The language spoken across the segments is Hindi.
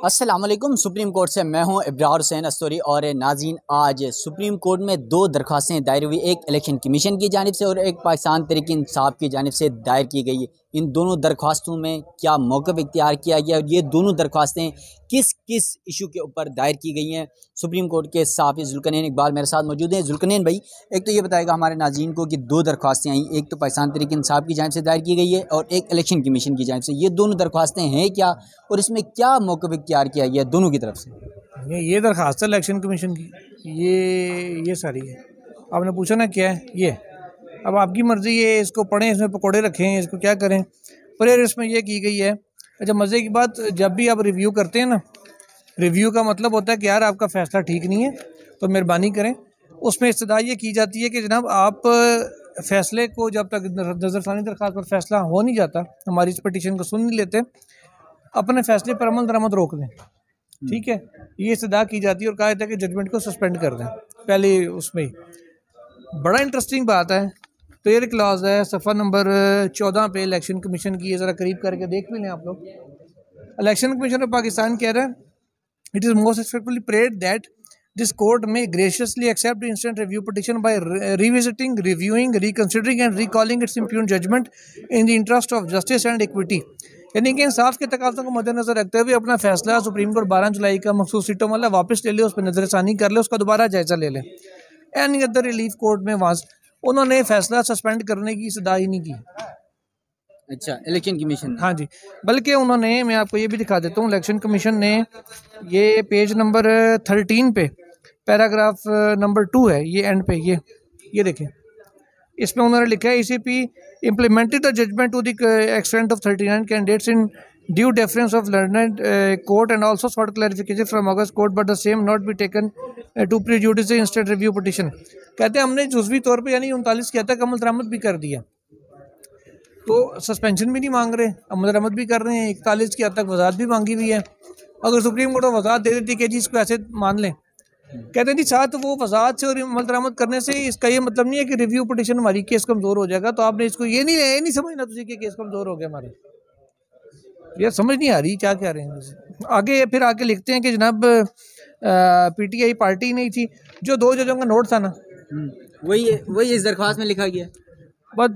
अस्सलाम वालेकुम। सुप्रीम कोर्ट से मैं हूं इब्रार हुसैन अस्तोरी और नाज़रीन, आज सुप्रीम कोर्ट में दो दरख्वास्तें दायर हुई, एक इलेक्शन कमीशन की जानिब से और एक पाकिस्तान तहरीक इंसाफ की जानिब से दायर की गई। इन दोनों दरख्वास्तों में क्या मौक़िफ़ इख्तियार किया गया और ये दोनों दरख्वास्तें किस किस इशू के ऊपर दायर की गई हैं। सुप्रीम कोर्ट के सहाफ़ी जुल्करनैन इकबाल मेरे साथ मौजूद हैं। जुल्करनैन भाई, एक तो ये बताएगा हमारे नाज़रीन को कि दो दरख्वास्तें आई, एक तो पाकिस्तान तहरीक इंसाफ की जानिब से दायर की गई है और एक इलेक्शन कमीशन की जानिब से। ये दोनों दरख्वास्तें हैं क्या और इसमें क्या मौक़िफ़ इख्तियार किया गया दोनों की तरफ से? ये दरख्वास्त है इलेक्शन कमीशन की, ये सारी है। आपने पूछा ना क्या है ये, अब आपकी मर्ज़ी है, इसको पढ़ें, इसमें पकौड़े रखें, इसको क्या करें। पर इसमें यह की गई है। अच्छा, मज़े की बात, जब भी आप रिव्यू करते हैं ना, रिव्यू का मतलब होता है कि यार आपका फ़ैसला ठीक नहीं है तो मेहरबानी करें। उसमें इस्तदा ये की जाती है कि जनाब आप फ़ैसले को जब तक नज़रसानी दरख्वास्त पर फ़ैसला हो नहीं जाता, हमारी इस पटिशन को सुन नहीं लेते, अपने फ़ैसले पर अमल दरामद रोक दें। ठीक है, ये इस्तदा की जाती है और कहा जाता है कि जजमेंट को सस्पेंड कर दें पहले उसमें ही। बड़ा इंटरेस्टिंग बात है। तो ये क्लॉज है सफ़ा नंबर 14 पे इलेक्शन कमीशन की, ज़रा करीब करके देख भी लें आप लोग। इलेक्शन कमीशन ऑफ पाकिस्तान कह रहा है, it is most respectfully prayed that this court में graciously accept instant review petition by revisiting, reviewing, reconsidering and recalling its impugned judgment in the interest of justice and equity. यानी कि इंसाफ के तकाज़ों को मद्देनजर रखते हुए अपना फैसला सुप्रीम कोर्ट 12 जुलाई का मखसूस सीटों वाला वापस ले ले, उस पर नजरसानी कर ले, उसका दोबारा जायजा ले ले। एनी अदर रिलीफ कोर्ट में वहाँ उन्होंने फैसला सस्पेंड करने की सदा ही नहीं की। अच्छा, इलेक्शन कमीशन, हाँ जी, बल्कि उन्होंने, मैं आपको ये भी दिखा देता हूँ, इलेक्शन कमीशन ने ये पेज नंबर 13 पे पैराग्राफ नंबर 2 है, ये एंड पे, ये देखें, इसमें उन्होंने लिखा है ECP implemented the judgment to the extent of 39 candidates in due deference of learned court and also sought clarification from August court but the same not be taken to prejudice the instant review petition। कहते हैं हमने जुज़वी तौर पे यानी 39 की हद तक अमल दरामद भी कर दिया, तो सस्पेंशन भी नहीं मांग रहे, अमल दरामद भी कर रहे हैं, 41 की हद तक वजाहत भी मांगी हुई है। अगर सुप्रीम कोर्ट वजाहत दे देती कि जी इसको ऐसे मान लें, कहते हैं जी साथ वो वजाहत से और अमल दरामद करने से इसका ये मतलब नहीं है कि रिव्यू पिटिशन हमारी केस कमज़ोर हो जाएगा। तो आपने इसको ये नहीं समझना तुझे कि केस कमज़ोर हो गया हमारा, ये समझ नहीं आ रही क्या कह रहे हैं। आगे फिर आके लिखते हैं कि जनाब PTI पार्टी नहीं थी, जो 2 जजों का नोट था ना, वही इस दरख्वास्त में लिखा गया। बस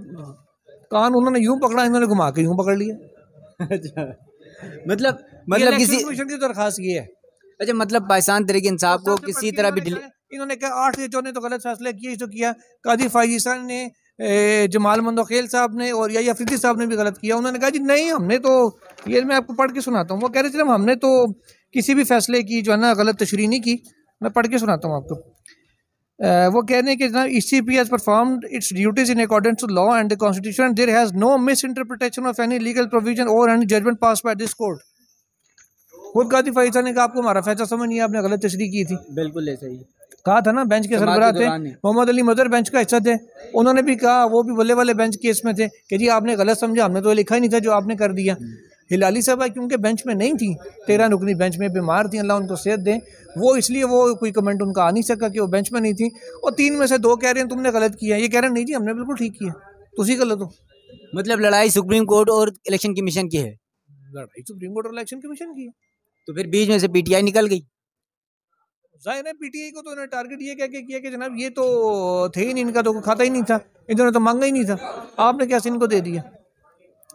कान उन्होंने यूं पकड़ा, इन्होंने घुमा के यूं पकड़ लिया। अच्छा, मतलब किसी कमीशन की दरख्वास्त ये है। अच्छा, मतलब पाकिस्तान तहरीक इंसाफ को किसी तरह भी इन्होंने कहा 8 जजों ने तो गलत फैसला किया, जो किया काजी फाइजीसान ने, जमाल मंदोखेल साहब ने और या अफरीदी साहब ने भी गलत किया। उन्होंने कहा जी नहीं, हमने तो, ये मैं आपको पढ़ के सुनाता हूँ, वो कह रहे थे हमने तो किसी भी फैसले की जो है ना गलत तशरीह नहीं की। मैं पढ़ के सुनाता हूँ आपको। वो कह रहे हैं कि ECP has performed its duties in accordance to law and the constitution, there has no misinterpretation of any legal provision or any judgment passed by this court। खुद काजी फैज़ा ने कहा आपको हमारा फैसला समझ नहीं है, आपने गलत तशरीह की थी। बिल्कुल ऐसा ही कहा था ना, बेंच के सरबराह थे, मोहम्मद अली मदर बेंच का हिस्सा थे, उन्होंने भी कहा, वो भी बल्ले वाले बेंच केस में थे कि जी आपने गलत समझा, हमने तो लिखा ही नहीं था जो आपने कर दिया। हिलाली साहब क्योंकि बेंच में नहीं थी, 13 रुकनी बेंच में बीमार थी, अल्लाह उनको सेहत दें, वो इसलिए वो कोई कमेंट उनका आ नहीं सका कि वो बेंच में नहीं थी। और 3 में से 2 कह रहे हैं तुमने गलत किया, ये कह रहे हैं नहीं जी हमने बिल्कुल ठीक किया, तुसी गलत हो। मतलब लड़ाई सुप्रीम कोर्ट और इलेक्शन कमीशन की है। लड़ाई सुप्रीम कोर्ट और इलेक्शन कमीशन की है, तो फिर बीच में से PTI निकल गई। जाहिर है PTI को तो उन्होंने टारगेट ये कह के किया कि जनाब ये तो थे ही नहीं, इनका तो खाता ही नहीं था, इन्होंने तो मांगा ही नहीं था, आपने कैसे इनको दे दिया।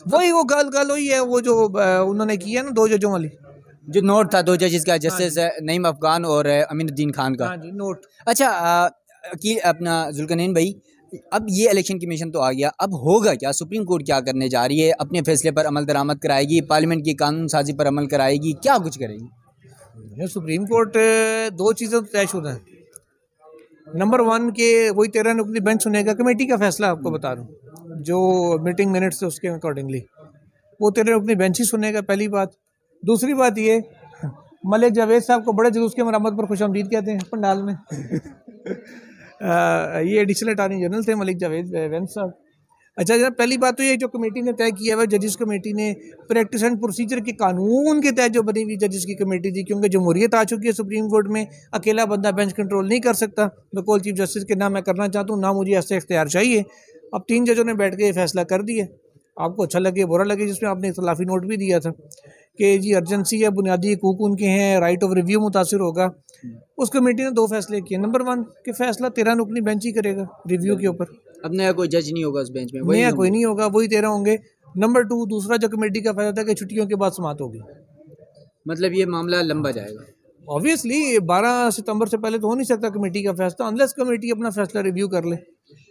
वही वो गल वही है, वो जो उन्होंने किया ना 2 जजों वाली, जो नोट था 2 जजेस का, जस्टिस नईम अफगान और अमीनुद्दीन खान का। हाँ जी, नोट। अच्छा, कि अपना जुल्करनैन भाई, अब ये इलेक्शन कमीशन तो आ गया, अब होगा क्या? सुप्रीम कोर्ट क्या करने जा रही है? अपने फैसले पर अमल दरामद कराएगी, पार्लियामेंट की कानून साजी पर अमल कराएगी, क्या कुछ करेगी? सुप्रीम कोर्ट 2 चीज़ें तयशुदा हैं। नंबर 1 के वही 13 रुकनी बेंच सुनेगा, कमेटी का फैसला आपको बता रहा हूँ, जो मीटिंग मिनट्स है उसके अकॉर्डिंगली वो 13 रुकनी बेंच ही सुनेगा, पहली बात। दूसरी बात ये, मलिक जावेद साहब को बड़े जुलूस के मरम्मत पर खुशामदीद कहते हैं पंडाल में। ये एडिशनल अटॉर्नी जनरल थे मलिक जावेद वैन साहब। अच्छा जनाब, पहली बात तो ये जो कमेटी ने तय किया हुआ, जजिस कमेटी ने प्रैक्टिस एंड प्रोसीजर के कानून के तहत जो बनी हुई जजिस की कमेटी थी, क्योंकि जमहूरियत आ चुकी है सुप्रीम कोर्ट में, अकेला बंदा बेंच कंट्रोल नहीं कर सकता बकौल चीफ जस्टिस के, ना मैं करना चाहता हूँ, ना मुझे ऐसे इख्तियार चाहिए। अब 3 जजों ने बैठ के फैसला कर दिया, आपको अच्छा लगे बुरा लगे, जिसमें आपने इख्तलाफी नोट भी दिया था कि जी अर्जेंसी है, बुनियादी हकूक उनके हैं, राइट ऑफ रिव्यू मुतासिर होगा। उस कमेटी ने 2 फैसले किए। नंबर 1 कि फैसला 13 रुकनी बेंच ही करेगा रिव्यू के ऊपर, अब नया कोई जज नहीं होगा उस बेंच में, वही नया कोई होंगे। नहीं होगा, वही 13 होंगे। नंबर 2 दूसरा जो कमेटी का फैसला था कि छुट्टियों के बाद समाअत होगी। मतलब ये मामला लंबा जाएगा। ऑब्वियसली 12 सितंबर से पहले तो हो नहीं सकता कमेटी का फैसला, अनलेस कमेटी अपना फैसला रिव्यू कर ले।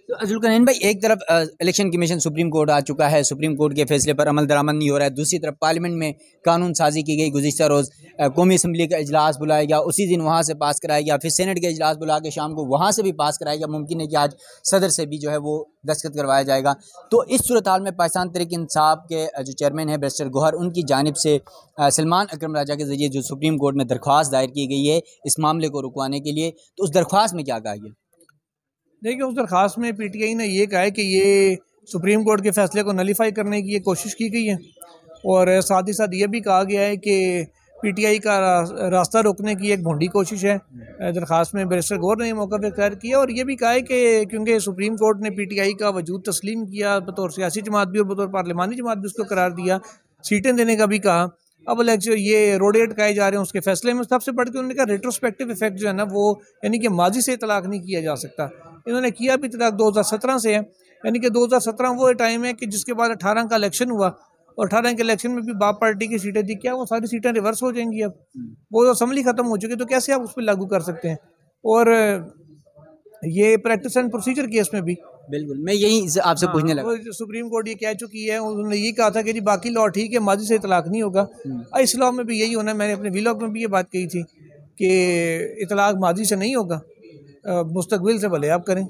तो जुल्करनैन भाई, एक तरफ इलेक्शन कमीशन सुप्रीम कोर्ट आ चुका है, सुप्रीम कोर्ट के फैसले पर अमल दरामद नहीं हो रहा है। दूसरी तरफ पार्लियामेंट में कानून साजी की गई, गुज़िश्ता रोज़ कौमी असम्बली का इजलास बुलाया गया, उसी दिन वहाँ से पास कराया गया, फिर सेनेट का इजलास बुला के शाम को वहाँ से भी पास कराया गया। मुमकिन है कि आज सदर से भी जो है वो दस्तखत करवाया जाएगा। तो इस सूरत हाल में पाकिस्तान तहरीक इंसाफ के जो चेयरमैन है बैरिस्टर गौहर, उनकी जानिब से सलमान अकरम राजा के ज़रिए जो सुप्रीम कोर्ट में दरख्वास्त दायर की गई है इस मामले को रुकवाने के लिए, तो उस दरख्वास्त में क्या कहा गया? देखिए, उस दरख्वास्त में पीटीआई ने ये कहा है कि ये सुप्रीम कोर्ट के फैसले को नलीफाई करने की ये कोशिश की गई है, और साथ ही साथ ये भी कहा गया है कि पीटीआई का रास्ता रोकने की एक भोंडी कोशिश है। दरख्वास्त में बैरिस्टर गौहर ने मौका पर ख्याल किया, और ये भी कहा है कि क्योंकि सुप्रीम कोर्ट ने पीटीआई का वजूद तस्लीम किया, बतौर सियासी जमात भी और बतौर पार्लिमानी जमात भी उसको करार दिया, सीटें देने का भी कहा। अब इलेक्शन ये रोड अटकाए जा रहे हैं उसके फैसले में। सबसे बढ़ के उन्होंने कहा रेट्रोस्पेक्टिव इफेक्ट जो है ना वो, यानी कि माजी से इतलाक नहीं किया जा सकता। इन्होंने किया भी इतलाक 2017 से है, यानी कि 2017 वो टाइम है कि जिसके बाद 18 का इलेक्शन हुआ, और 18 के इलेक्शन में भी बाप पार्टी की सीटें दी, क्या वो सारी सीटें रिवर्स हो जाएंगी? अब वो असम्बली ख़त्म हो चुकी, तो कैसे आप उस पर लागू कर सकते हैं? और ये प्रैक्टिस एंड प्रोसीजर केस में भी बिल्कुल, मैं यही आपसे पूछने लगा। वो सुप्रीम कोर्ट ये कह चुकी है, उन्होंने ये कहा था कि जी बाकी लॉ ठीक है, माजी से इतलाक नहीं होगा। इस लॉ में भी यही होना है। मैंने अपने व्लॉग में भी ये बात कही थी कि इतलाक माजी से नहीं होगा, मुस्तकबिल से भले आप करें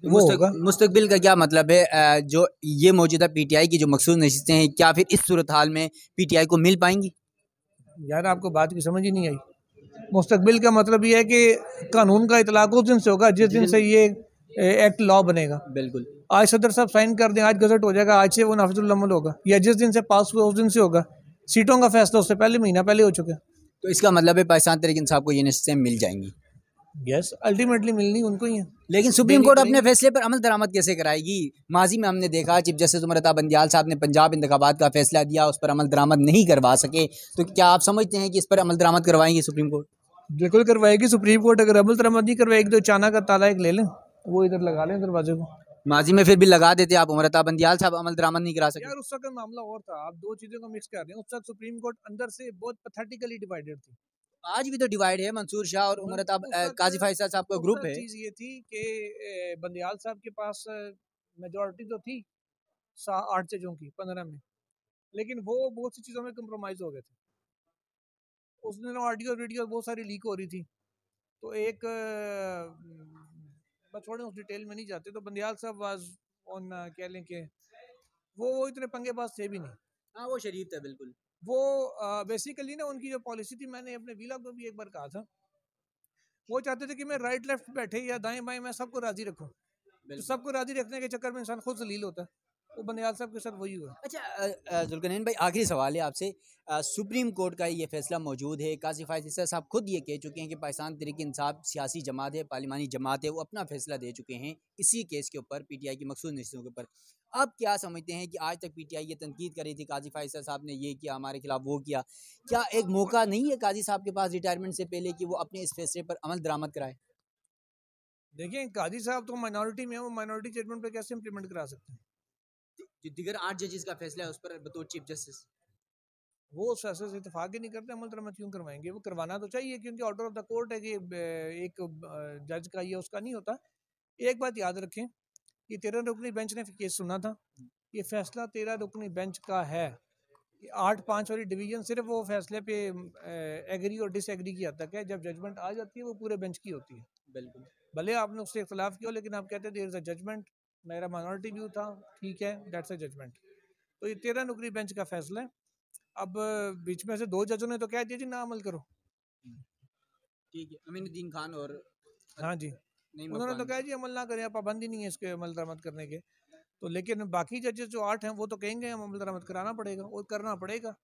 वो होगा। मुस्तकबिल का क्या मतलब है? जो ये मौजूदा पीटीआई की जो मखसूस नशिस्तें हैं, क्या फिर इस सूरत हाल में पीटीआई को मिल पाएंगी? यार आपको बात की समझ ही नहीं आई। मुस्तकबिल का मतलब ये है कि कानून का इतलाक उस दिन से होगा जिस दिन से ये एक्ट लॉ बनेगा। बिल्कुल, आज सदर साहब साइन कर दें, आज गजट हो जाएगा, आज से वो नाफिजुल अमल होगा, या जिस दिन से पास हुआ उस दिन से होगा। सीटों का फैसला उससे पहले, महीना पहले हो चुका है। तो इसका मतलब है पाकिस्तान तहरीक इंसाफ को ये नशिस्तें मिल जाएंगी। यस, अल्टीमेटली मिलनी उनको ही है। लेकिन सुप्रीम कोर्ट अपने फैसले पर अमल दरामद कैसे कराएगी? माजी में हमने देखा चीफ जस्टिस उमर अता बंदियाल साहब ने पंजाब इंतखाबात का फैसला दिया, उस पर अमल दरामद नहीं करवा सके, तो क्या आप समझते हैं कि इस पर अमल दरामद करवाएंगी सुप्रीम कोर्ट? बिल्कुल करवाएगी सुप्रीम कोर्ट। अगर अमल दरामद नहीं करवाएगी तो चाना का ताला एक ले लें, वो इधर लगा लें दरवाजे को। माजी में फिर भी लगा देते आप, उमर अता बंदियाल साहब अमल दरामद नहीं करा सके। यार उस वक्त मामला और था, आप दो चीज़ों को मिक्स कर रहे हैं। उस वक्त सुप्रीम कोर्ट अंदर से बहुत पैथेटिकली डिवाइडेड थी। आज भी तो डिवाइड है, मंसूर शाह और उमर अता काजी फैसल साहब का ग्रुप है। चीज़ ये थी कि बंदियाल साहब के पास मेजॉरिटी तो थी 8 जजों की 15 में, लेकिन वो बहुत सी चीज़ों में कंप्रोमाइज़ हो गए थे। उस दिन ऑडियो वीडियो बहुत सारी लीक हो रही थी, तो एक बस छोड़े, उस डिटेल में नहीं जाते। तो बंदियाल साहब वाज ऑन, कह लें कि वो इतने पंगेबाज थे भी नहीं। हाँ, वो शरीफ थे बिल्कुल। वो बेसिकली ना उनकी जो पॉलिसी थी, मैंने अपने व्लॉग में भी एक बार कहा था, वो चाहते थे कि मैं राइट लेफ्ट बैठे या दाएं बाएं मैं सबको राजी रखूं। तो सबको राजी रखने के चक्कर में इंसान खुद जलील होता है। वो बंदियाल साहब के साथ वही हुआ। अच्छा जुल्करनैन भाई, आखिरी सवाल है आपसे। सुप्रीम कोर्ट का ये फैसला मौजूद है, काजी फैसल साहब खुद ये कह चुके हैं कि पाकिस्तान तहरीक इंसाफ सियासी जमात है, पार्लिमानी जमात है, वो अपना फैसला दे चुके हैं इसी केस के ऊपर, पीटीआई की मखसूस नशिस्तों के ऊपर। आप क्या समझते हैं कि आज तक पीटीआई ये तनकीद कर रही थी, काजी फैसल साहब ने ये किया, हमारे खिलाफ वो किया, क्या एक मौका नहीं है काजी साहब के पास रिटायरमेंट से पहले कि वो अपने इस फैसले पर अमल दरामद कराए? देखिए, काजी साहब तो माइनॉरिटी में है, वो माइनॉरिटी जजमेंट पे कैसे इंप्लीमेंट करा सकते हैं? जो दिगर 8 जजेस का फैसला है उस पर बतौर चीफ जस्टिस, वो उस फैसले से इतफाक ही नहीं करते, अमल दरामद क्यों करवाएंगे? वो करवाना तो चाहिए, क्योंकि ऑर्डर ऑफ द कोर्ट है कि एक जज का ये उसका नहीं होता। एक बात याद रखें कि 13 रुकनी बेंच ने केस सुना था, ये फैसला 13 रुकनी बेंच का है। 8-5 वाली डिवीजन सिर्फ वो फैसले पे एग्री और डिसएग्री की हद तक है। जब जजमेंट आ जाती है वो पूरे बेंच की होती है। बिल्कुल, भले आपने उससे इख्तलाफ किया, लेकिन आप कहते हैं देयर इज अ जजमेंट, मेरा माइनॉरिटी व्यू था, ठीक है, दैट्स अ जजमेंट। तो ये 13 नुकरी बेंच का फैसला है। अब बीच में से 2 जजों ने तो कह दिया जी ना अमल करो। ठीक है, अमीनुद्दीन खान और हाँ जी, उन्होंने तो कहा जी अमल ना करें, पाबंदी नहीं है इसके अमल दरामद करने के। तो लेकिन बाकी जजेस जो 8 हैं वो तो कहेंगे हम अमल दरामद कराना पड़ेगा और करना पड़ेगा।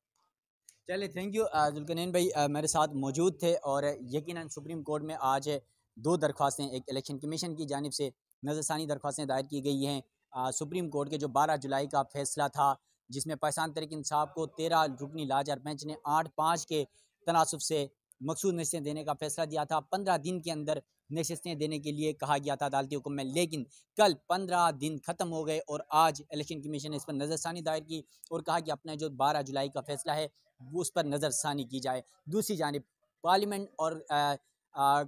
चलिए, थैंक यू जुल्करनैन भाई मेरे साथ मौजूद थे, और यकीनन सुप्रीम कोर्ट में आज 2 दरख्वास्तें, एक इलेक्शन कमीशन की जानिब से नज़रसानी दरख्वास्तें दायर की गई हैं। सुप्रीम कोर्ट के जो 12 जुलाई का फैसला था जिसमें पाकिस्तान तहरीक इंसाफ को 13 रुकनी लाचार बेंच ने 8-5 के तनासुब से मखसूस नशस्तें देने का फैसला दिया था। 15 दिन के अंदर नशस्तें देने के लिए कहा गया था अदालती हुक्म में, लेकिन कल 15 दिन ख़त्म हो गए और आज इलेक्शन कमीशन ने इस पर नज़रसानी दायर की और कहा कि अपना जो 12 जुलाई का फैसला है वो उस पर नज़रसानी की जाए। दूसरी जानिब पार्लियामेंट और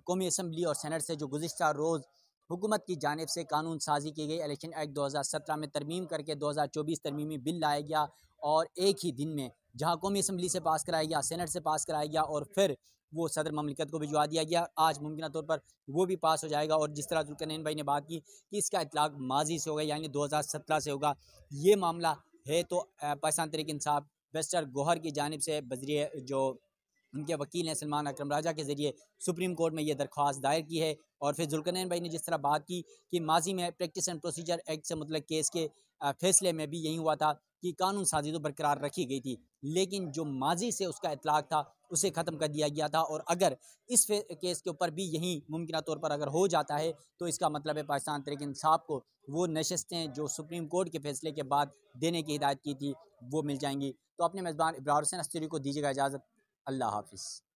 कौमी असम्बली और सेनेट से जो गुज़िश्ता रोज़ हुकूमत की जानिब से कानून साजी की गई, इलेक्शन एक्ट 2017 में तरमीम करके 2024 तरमीमी बिल लाया गया और एक ही दिन में जहां कौमी असम्बली से पास कराया गया, सेनेट से पास कराया गया और फिर वो सदर ममलिकत को भिजवा दिया गया। आज मुमकिन तौर पर वो भी पास हो जाएगा। और जिस तरह जुल्करनैन भाई ने बात की कि इसका इतलाक़ माजी से होगा, यानी 2017 से होगा, ये मामला है तो पाकिस्तान तहरीक इंसाफ बैरिस्टर गौहर की जानिब से बजरिए जो उनके वकील हैं सलमान अकरम राजा के ज़रिए सुप्रीम कोर्ट में ये दरख्वास्त दायर की है। और फिर जुल्करनैन भाई ने जिस तरह बात की कि माजी में प्रैक्टिस एंड प्रोसीजर एक्ट से मतलब केस के फैसले में भी यही हुआ था कि कानून साजी तो बरकरार रखी गई थी, लेकिन जो माजी से उसका इतलाक़ था उसे ख़त्म कर दिया गया था। और अगर इस केस के ऊपर भी यही मुमकिन तौर पर अगर हो जाता है तो इसका मतलब है पाकिस्तान तहरीक इंसाफ को वो नशस्तें जो सुप्रीम कोर्ट के फैसले के बाद देने की हिदायत की थी वो मिल जाएंगी। तो अपने मेज़बान इब्रार हुसैन अस्तरी को दीजिएगा इजाज़त। अल्लाह हाफ़िज़।